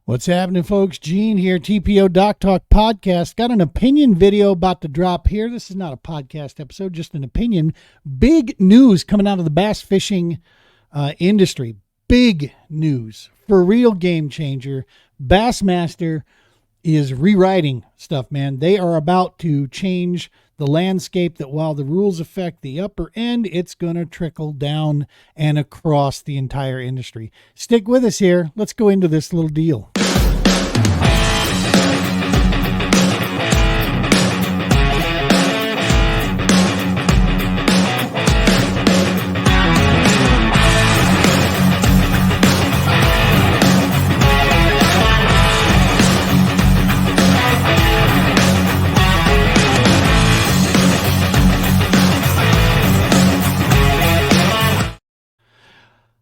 What's happening, folks? Gene here, TPO Doc Talk Podcast. Got an opinion video about to drop here. This is not a podcast episode, just an opinion. Big news coming out of the bass fishing industry. Big news. For real game changer. Bassmaster is rewriting stuff, man. They are about to change the landscape that while the rules affect the upper end, it's going to trickle down and across the entire industry. Stick with us here. Let's go into this little deal.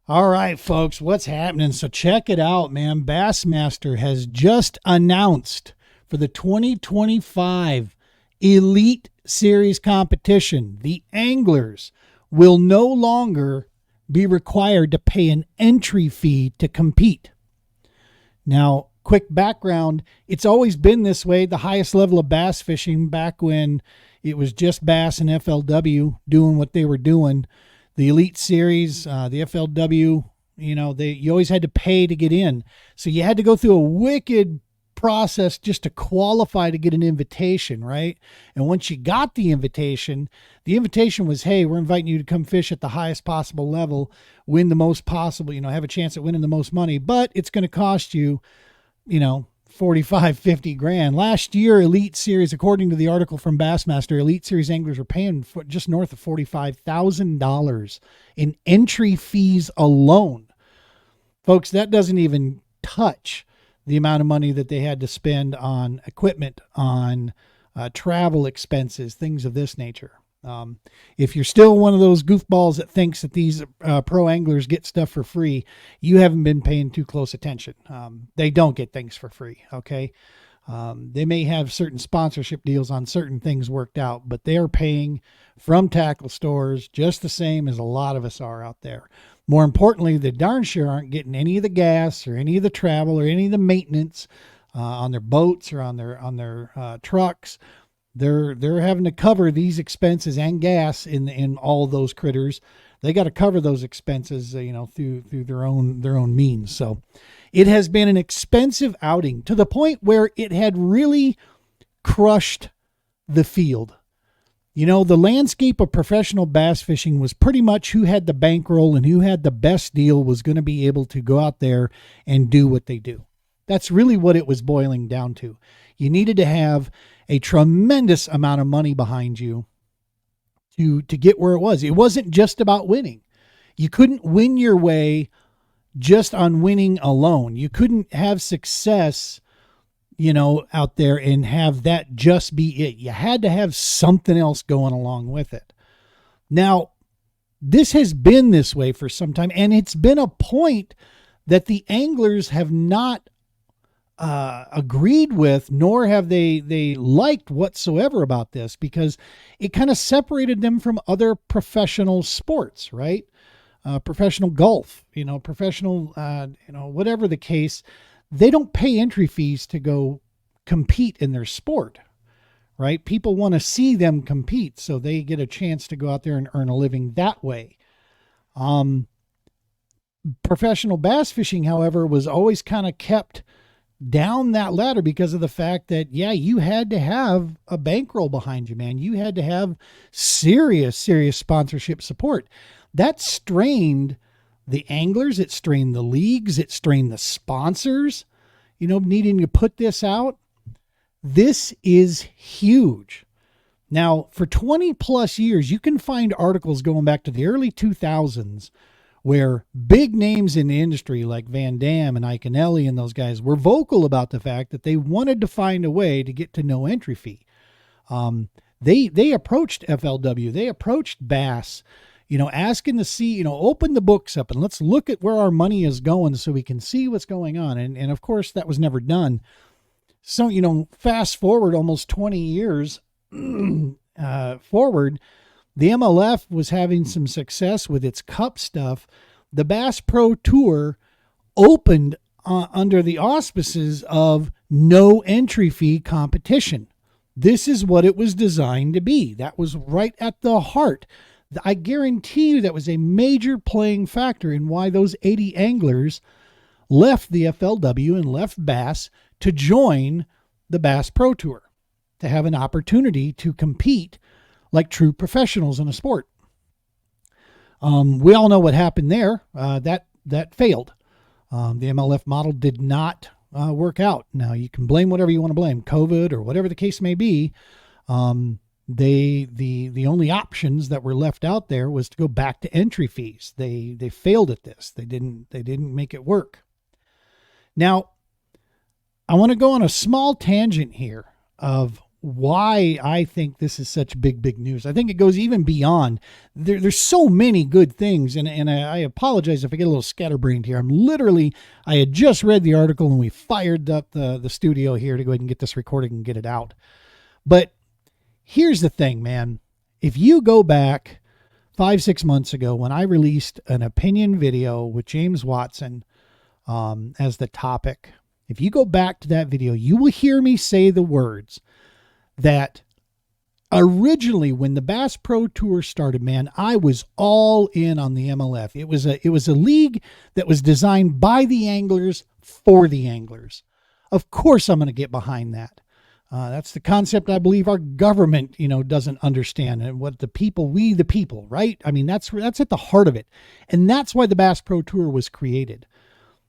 All right, folks, what's happening? So check it out, man. Bassmaster has just announced for the 2025 Elite Series competition, the anglers will no longer be required to pay an entry fee to compete. Now, quick background, it's always been this way. The highest level of bass fishing back when it was just Bass and FLW doing what they were doing. The Elite Series, the FLW, you always had to pay to get in. So you had to go through a wicked process just to qualify to get an invitation, right? And once you got the invitation was, hey, we're inviting you to come fish at the highest possible level, win the most possible, have a chance at winning the most money, but it's going to cost you, 45, 50 grand. Last year, Elite Series, according to the article from Bassmaster, Elite Series anglers were paying for just north of $45,000 in entry fees alone. Folks, that doesn't even touch the amount of money that they had to spend on equipment, on travel expenses, things of this nature. If you're still one of those goofballs that thinks that these pro anglers get stuff for free, you haven't been paying too close attention. They don't get things for free. Okay. They may have certain sponsorship deals on certain things worked out, but they're paying from tackle stores just the same as a lot of us are out there. More importantly, they darn sure aren't getting any of the gas or any of the travel or any of the maintenance on their boats or on their trucks. They're having to cover these expenses and gas in all those critters. They got to cover those expenses, through their own means. So it has been an expensive outing to the point where it had really crushed the field. The landscape of professional bass fishing was pretty much who had the bankroll and who had the best deal was going to be able to go out there and do what they do. That's really what it was boiling down to. You needed to have a tremendous amount of money behind you to get where it was. It wasn't just about winning. You couldn't win your way just on winning alone. You couldn't have success, out there and have that just be it. You had to have something else going along with it. Now, this has been this way for some time, and it's been a point that the anglers have not agreed with, nor have they liked whatsoever about this, because it kind of separated them from other professional sports, right? Professional golf, professional, whatever the case, they don't pay entry fees to go compete in their sport, right? People want to see them compete, so they get a chance to go out there and earn a living that way. Professional bass fishing, however, was always kind of kept down that ladder because of the fact that, you had to have a bankroll behind you, man. You had to have serious sponsorship support. That strained the anglers. It strained the leagues. It strained the sponsors, needing to put this out. This is huge. Now, for 20 plus years, you can find articles going back to the early 2000s where big names in the industry like Van Dam and Iconelli and those guys were vocal about the fact that they wanted to find a way to get to no entry fee. They approached FLW, they approached Bass, asking to see, open the books up and let's look at where our money is going so we can see what's going on. And of course that was never done. So, fast forward almost 20 years forward, the MLF was having some success with its cup stuff. The Bass Pro Tour opened under the auspices of no entry fee competition. This is what it was designed to be. That was right at the heart. I guarantee you that was a major playing factor in why those 80 anglers left the FLW and left Bass to join the Bass Pro Tour, to have an opportunity to compete like true professionals in a sport. We all know what happened there. That failed. The MLF model did not work out. Now, you can blame whatever you want to blame, COVID or whatever the case may be. The only options that were left out there was to go back to entry fees. They failed at this. They didn't make it work. Now, I want to go on a small tangent here of why I think this is such big news. I think it goes even beyond. There's so many good things, and I apologize if I get a little scatterbrained here. I had just read the article and we fired up the studio here to go ahead and get this recorded and get it out. But here's the thing, man. If you go back 5-6 months ago when I released an opinion video with James Watson as the topic, if you go back to that video, you will hear me say the words that originally when the Bass Pro Tour started, man, I was all in on the MLF. It was a league that was designed by the anglers for the anglers. Of course, I'm going to get behind that. That's the concept I believe our government, doesn't understand, and what we the people, right? I mean, that's at the heart of it. And that's why the Bass Pro Tour was created.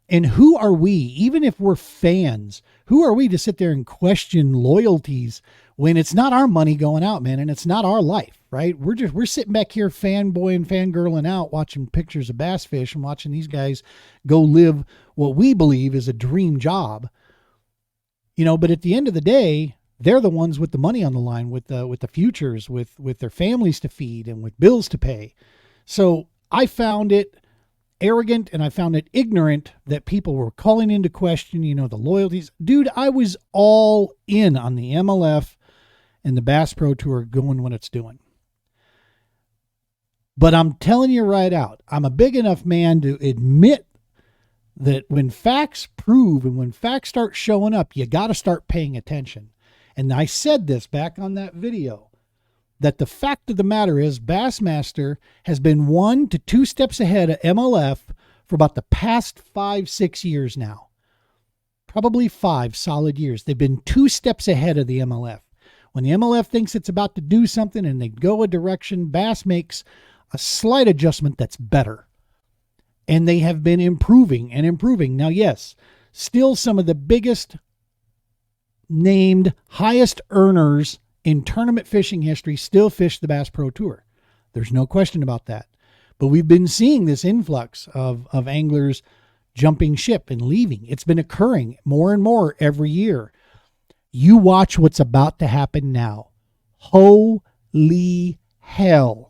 And who are we, even if we're fans, who are we to sit there and question loyalties when it's not our money going out, man, and it's not our life, right? We're sitting back here fanboy and fangirling out, watching pictures of bass fish and watching these guys go live what we believe is a dream job. But at the end of the day, they're the ones with the money on the line, with the futures, with their families to feed and with bills to pay. So I found it arrogant and I found it ignorant that people were calling into question, the loyalties. Dude, I was all in on the MLF and the Bass Pro Tour going what it's doing. But I'm telling you right out, I'm a big enough man to admit that when facts prove and when facts start showing up, you got to start paying attention. And I said this back on that video, that the fact of the matter is Bassmaster has been 1 to 2 steps ahead of MLF for about the past 5-6 years now. Probably 5 solid years. They've been 2 steps ahead of the MLF. When the MLF thinks it's about to do something and they go a direction, Bass makes a slight adjustment that's better. And they have been improving and improving. Now, yes, still some of the biggest named highest earners in tournament fishing history still fish the Bass Pro Tour. There's no question about that. But we've been seeing this influx of anglers jumping ship and leaving. It's been occurring more and more every year. You watch what's about to happen now. Holy hell.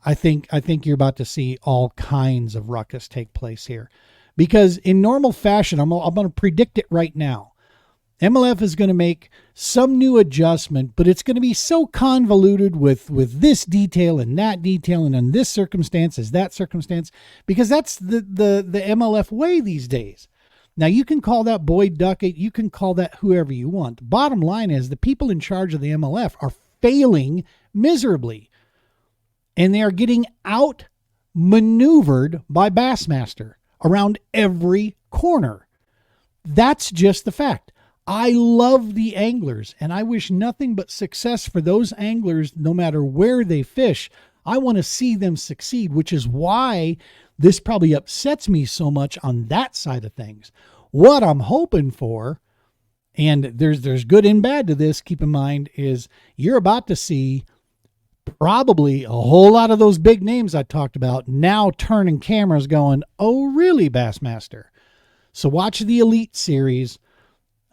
I think you're about to see all kinds of ruckus take place here. Because in normal fashion, I'm going to predict it right now. MLF is going to make some new adjustment, but it's going to be so convoluted with this detail and that detail and in this circumstance is that circumstance, because that's the MLF way these days. Now, you can call that Boyd Duckett, you can call that whoever you want. Bottom line is the people in charge of the MLF are failing miserably, and they are getting outmaneuvered by Bassmaster around every corner. That's just the fact. I love the anglers, and I wish nothing but success for those anglers no matter where they fish. I want to see them succeed, which is why this probably upsets me so much on that side of things. What I'm hoping for, and there's good and bad to this, keep in mind, is you're about to see probably a whole lot of those big names I talked about now turning cameras going, oh, really, Bassmaster? So watch the Elite Series.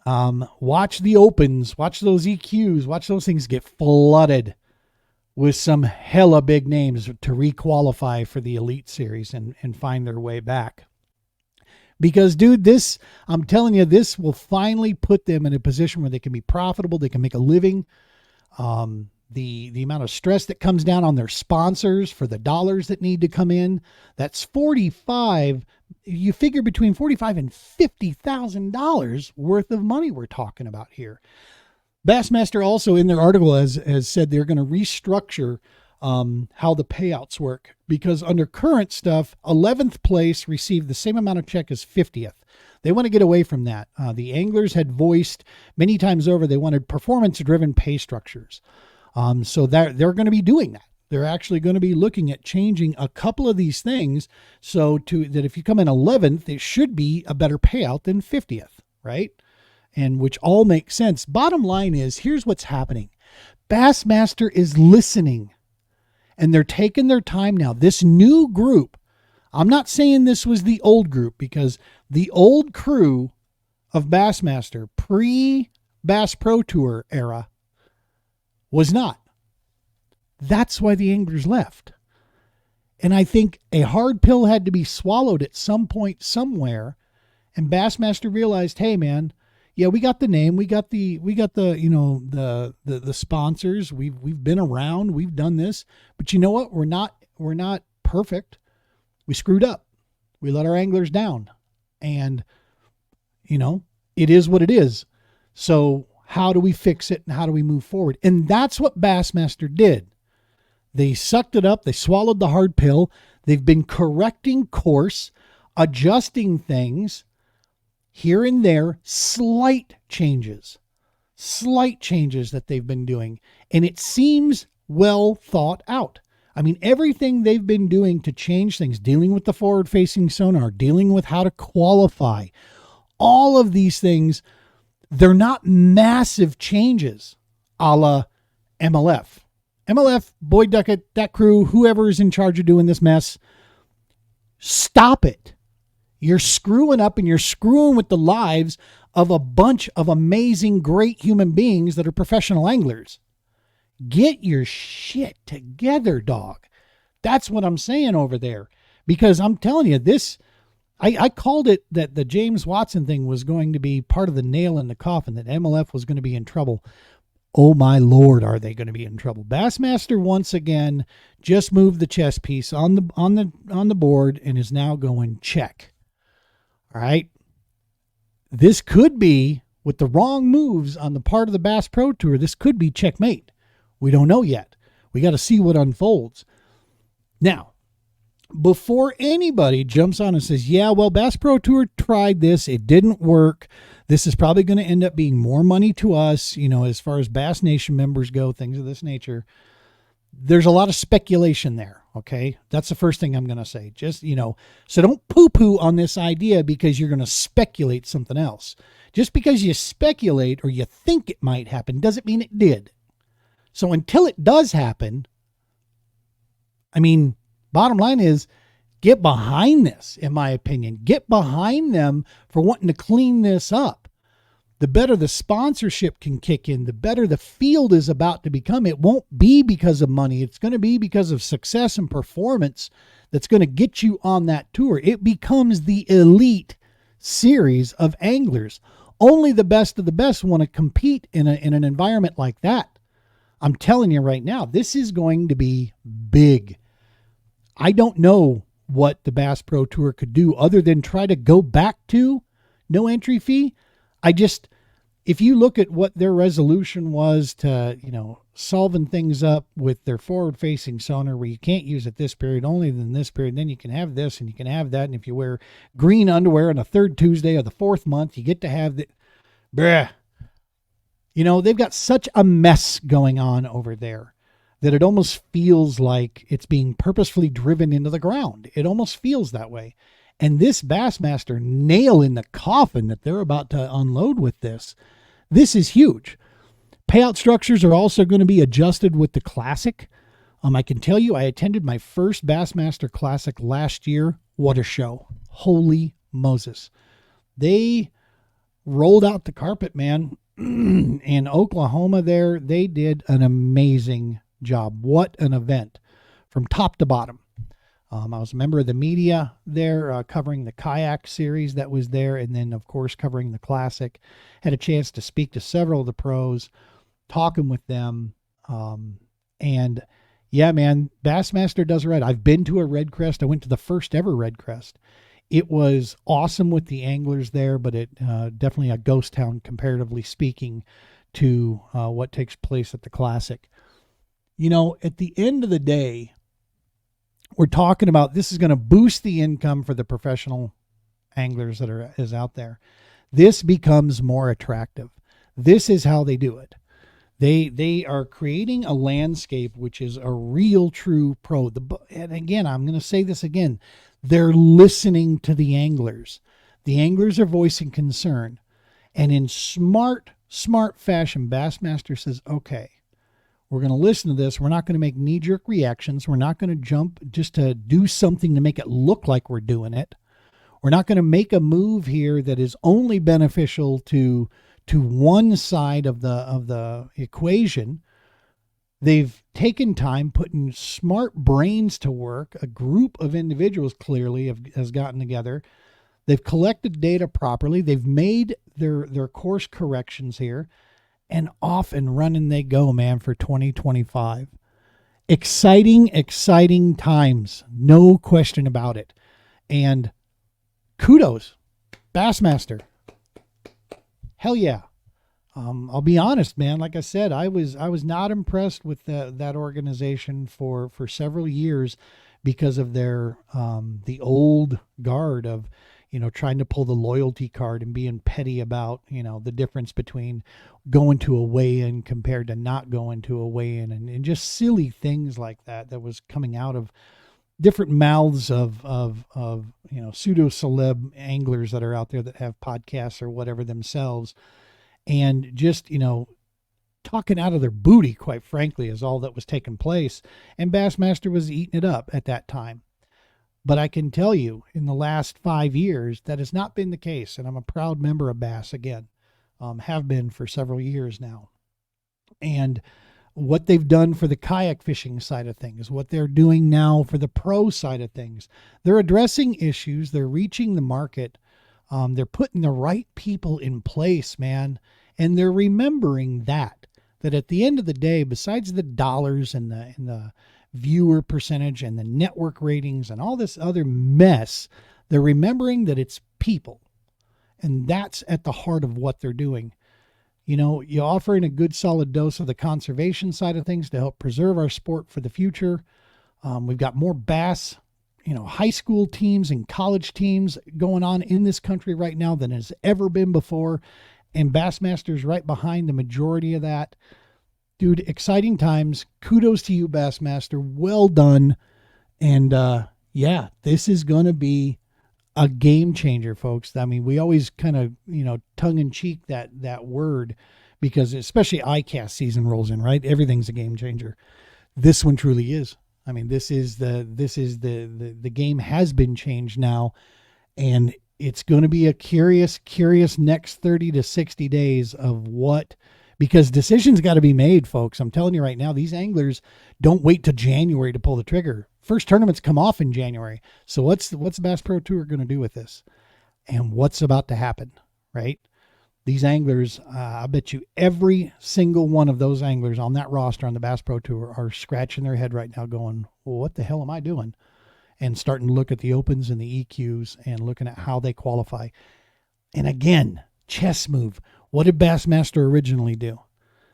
Watch the Opens, watch those EQs, watch those things get flooded with some hella big names to requalify for the Elite Series and find their way back. Because, dude, I'm telling you, this will finally put them in a position where they can be profitable, they can make a living. the amount of stress that comes down on their sponsors for the dollars that need to come in. That's 45. You figure between 45 and $50,000 worth of money we're talking about here. Bassmaster also in their article has said they're going to restructure how the payouts work, because under current stuff, 11th place received the same amount of check as 50th. They want to get away from that. The anglers had voiced many times over they wanted performance-driven pay structures. So they're going to be doing that. They're actually going to be looking at changing a couple of these things so that if you come in 11th, it should be a better payout than 50th, right? And which all makes sense. Bottom line is, here's what's happening. Bassmaster is listening, and they're taking their time now. This new group, I'm not saying this was the old group, because the old crew of Bassmaster pre-Bass Pro Tour era was not. That's why the anglers left. And I think a hard pill had to be swallowed at some point somewhere, and Bassmaster realized, hey man, yeah, we got the name, we got the the sponsors, we've been around, we've done this, but you know what? We're not perfect. We screwed up. We let our anglers down. And it is what it is. So how do we fix it and how do we move forward? And that's what Bassmaster did. They sucked it up, they swallowed the hard pill. They've been correcting course, adjusting things here and there, slight changes that they've been doing. And it seems well thought out. I mean, everything they've been doing to change things, dealing with the forward-facing sonar, dealing with how to qualify, all of these things, they're not massive changes a la MLF. MLF, Boyd Duckett, that crew, whoever is in charge of doing this mess, stop it. You're screwing up, and you're screwing with the lives of a bunch of amazing, great human beings that are professional anglers. Get your shit together, dog. That's what I'm saying over there. Because I'm telling you, I called it that the James Watson thing was going to be part of the nail in the coffin, that MLF was going to be in trouble. Oh my Lord, are they going to be in trouble? Bassmaster once again just moved the chess piece on the board and is now going check. All right. This could be, with the wrong moves on the part of the Bass Pro Tour, this could be checkmate. We don't know yet. We got to see what unfolds. Now, before anybody jumps on and says, yeah, well, Bass Pro Tour tried this, it didn't work, this is probably going to end up being more money to us, as far as Bass Nation members go, things of this nature. There's a lot of speculation there, okay? That's the first thing I'm going to say. Just, so don't poo-poo on this idea because you're going to speculate something else. Just because you speculate or you think it might happen doesn't mean it did. So until it does happen, bottom line is, get behind this, in my opinion. Get behind them for wanting to clean this up. The better the sponsorship can kick in, the better the field is about to become. It won't be because of money. It's going to be because of success and performance that's going to get you on that tour. It becomes the elite series of anglers. Only the best of the best want to compete in an environment like that. I'm telling you right now, this is going to be big. I don't know what the Bass Pro Tour could do other than try to go back to no entry fee. If you look at what their resolution was to, solving things up with their forward-facing sonar, where you can't use it this period, only in this period, then you can have this and you can have that. And if you wear green underwear on the third Tuesday of the fourth month, you get to have the, bruh. They've got such a mess going on over there that it almost feels like it's being purposefully driven into the ground. It almost feels that way. And this Bassmaster nail in the coffin that they're about to unload with this is huge. Payout structures are also going to be adjusted with the Classic. I can tell you, I attended my first Bassmaster Classic last year. What a show. Holy Moses. They rolled out the carpet, man. In Oklahoma there, they did an amazing job. What an event from top to bottom. I was a member of the media there, covering the kayak series that was there, and then of course covering the Classic. Had a chance to speak to several of the pros, talking with them. And yeah, man, Bassmaster does it right. I've been to a Red Crest. I went to the first ever Red Crest. It was awesome with the anglers there, but it definitely a ghost town comparatively speaking to what takes place at the Classic. At the end of the day, we're talking about this is going to boost the income for the professional anglers is out there. This becomes more attractive. This is how they do it. They are creating a landscape which is a real true pro. And again, I'm going to say this again. They're listening to the anglers. The anglers are voicing concern. And in smart fashion, Bassmaster says, okay, we're going to listen to this. We're not going to make knee-jerk reactions. We're not going to jump just to do something to make it look like we're doing it. We're not going to make a move here that is only beneficial to one side of the equation. They've taken time, putting smart brains to work. A group of individuals clearly has gotten together. They've collected data properly. They've made their course corrections here, and off and running they go, man, for 2025. Exciting times. No question about it. And kudos, Bassmaster. Hell yeah. I'll be honest, man. Like I said, I was not impressed with that organization for several years because of their the old guard of trying to pull the loyalty card and being petty about the difference between going to a weigh-in compared to not going to a weigh-in, and just silly things like that was coming out of different mouths of pseudo celeb anglers that are out there that have podcasts or whatever themselves, and just talking out of their booty, quite frankly, is all that was taking place. And Bassmaster was eating it up at that time. But I can tell you, in the last 5 years, that has not been the case. And I'm a proud member of Bass again, have been for several years now. And what they've done for the kayak fishing side of things, what they're doing now for the pro side of things, they're addressing issues. They're reaching the market. They're putting the right people in place, man. And they're remembering that at the end of the day, besides the dollars and the viewer percentage and the network ratings and all this other mess, they're remembering that it's people. And that's at the heart of what they're doing. You're offering a good solid dose of the conservation side of things to help preserve our sport for the future. We've got more bass, high school teams and college teams going on in this country right now than has ever been before. And Bassmaster's right behind the majority of that. Dude, exciting times. Kudos to you, Bassmaster. Well done. And yeah, this is going to be a game changer, folks. I mean, we always kind of, tongue in cheek that word, because especially ICAST season rolls in, right? Everything's a game changer. This one truly is. I mean, the game has been changed now, and it's going to be a curious next 30 to 60 days of because decisions got to be made, folks. I'm telling you right now, these anglers don't wait till January to pull the trigger. First tournaments come off in January. So what's the Bass Pro Tour going to do with this? And what's about to happen, right? These anglers, I bet you every single one of those anglers on that roster on the Bass Pro Tour are scratching their head right now going, well, what the hell am I doing? And starting to look at the opens and the EQs and looking at how they qualify. And again, chess move. What did Bassmaster originally do?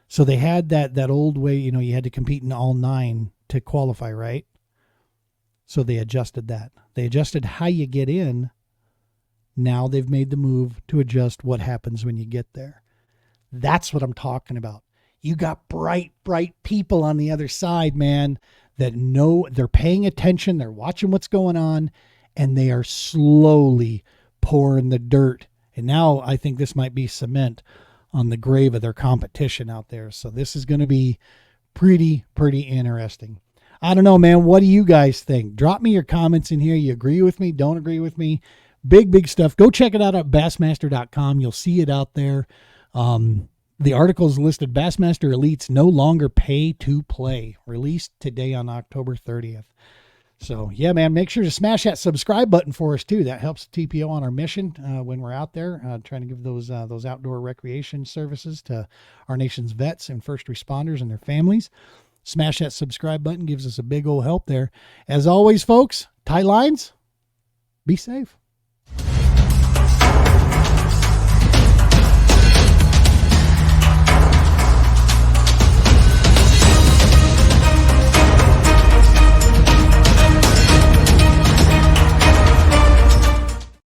So they had that old way, you had to compete in all 9 to qualify, right? So they adjusted that. They adjusted how you get in. Now they've made the move to adjust what happens when you get there. That's what I'm talking about. You got bright people on the other side, man, that know they're paying attention. They're watching what's going on, and they are slowly pouring the dirt. And now I think this might be cement on the grave of their competition out there. So this is going to be pretty interesting. I don't know, man. What do you guys think? Drop me your comments in here. You agree with me? Don't agree with me? Big stuff. Go check it out at bassmaster.com. You'll see it out there. The article is listed, Bassmaster Elites no longer pay to play. Released today on October 30th. So, yeah, man, make sure to smash that subscribe button for us, too. That helps TPO on our mission when we're out there trying to give those outdoor recreation services to our nation's vets and first responders and their families. Smash that subscribe button. Gives us a big old help there. As always, folks, tight lines. Be safe.